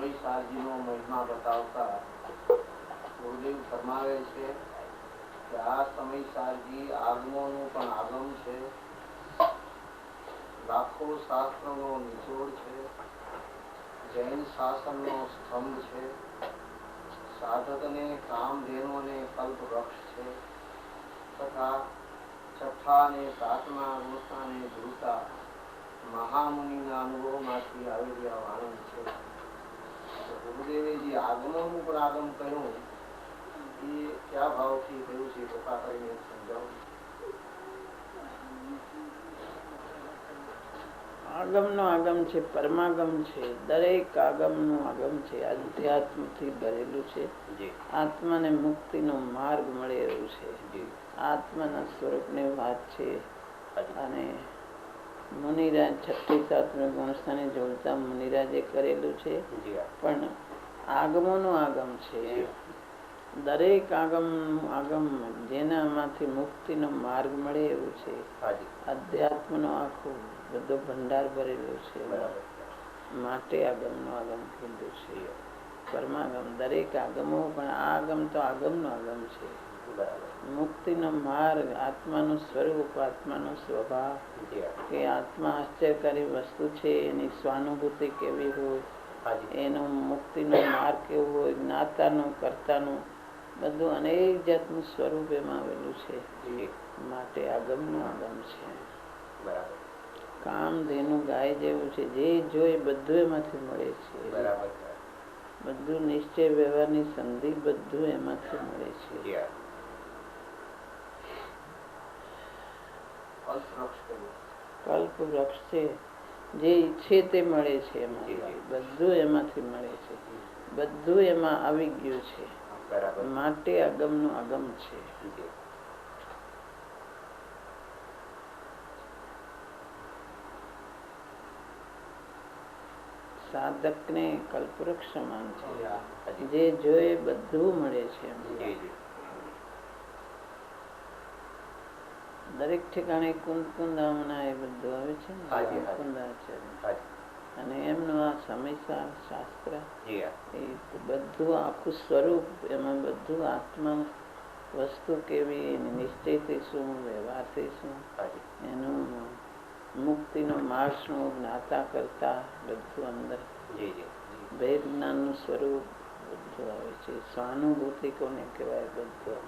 સમયસારજીનો મહિમા બતાવતા ગુરુદેવ ફરમાવે છે કે આ સમયસારજી આગમોનું પણ આગમ છે, લાખો શાસ્ત્રનો નિચોડ છે, જૈન શાસનનો સ્તંભ છે, સાધકને કામધેનુને કલ્પ વૃક્ષ છે, તથા છઠ્ઠા અને સાતમા અવસ્થાને ધ્રુતા મહામુનિના અનુભવમાંથી આવેલી આ વાણી છે. ગુરુદેવે જે આગમોનું પણ આગમ કહ્યું એ કયા ભાવથી કહ્યું છે કૃપા કરીને સમજાવું. આગમ નો આગમ છે, પરમાગમ છે, દરેક આગમ નું આગમ છે, અધ્યાત્મ થી ભરેલું છે. આત્માને મુક્તિ નો માર્ગ મળે એવું છે, આત્માના સ્વરૂપ ની વાત છે. અને મુનિરાજ છઠ્ઠી સાતમી ગુણસ્થાને જોડતા મુનિરાજે કરેલું છે, પણ આગમો નું આગમ છે. દરેક આગમ જેનામાંથી મુક્તિ નો માર્ગ મળે એવું છે. અધ્યાત્મ નો આખું બધો ભંડાર ભરેલો છે, માટે આગમ નું આગમ કીધું છે. પરમાગમ દરેક આગમો, પણ આ આગમ તો આગમ નો આગમ છે. મુક્તિ નો માર્ગ, આત્માનું સ્વરૂપ, આત્માનો સ્વભાવ, કે આત્મા આશ્ચર્યકારી વસ્તુ છે, એની સ્વાનુભૂતિ કેવી હોય, એનો મુક્તિનો માર્ગ કેવો હોય, જ્ઞાતાનું કર્તાનું બધું અનેક જાતનું સ્વરૂપ એમાં આવેલું છે, માટે આગમનું આગમ છે. કામધેનુ ગાય જેવું છે, જે જોઈ બધું એમાંથી મળે છે. બધું નિશ્ચય વ્યવહારની સંધિ બધું એમાંથી મળે છે. કલ્પ વૃક્ષ છે, જે ઈચ્છે તે મળે છે, એમાં બધું એમાંથી મળે છે, બધું એમાં આવી ગયું છે, માટે આગમ નું આગમ છે. સાધક ને કલ્પવૃક્ષ સમાન છે, જે જોયે બધું મળે છે. દરેક ઠેકાણે કુંદ કુંદામના એ બધું આવે છે ને, કુંદાચાર્ય, અને એમનું આ સમયસાર શાસ્ત્ર એ બધું આખું સ્વરૂપ, એમાં બધું આત્મા વસ્તુ કેવી, નિશ્ચયથી શું, વ્યવહારથી શું, એનું મુક્તિનો માર્ગ શું, જ્ઞાતા કરતા બધું અંદર ભેદ જ્ઞાનનું સ્વરૂપ બધું આવે છે. સહાનુભૂતિ કોને કહેવાય બધું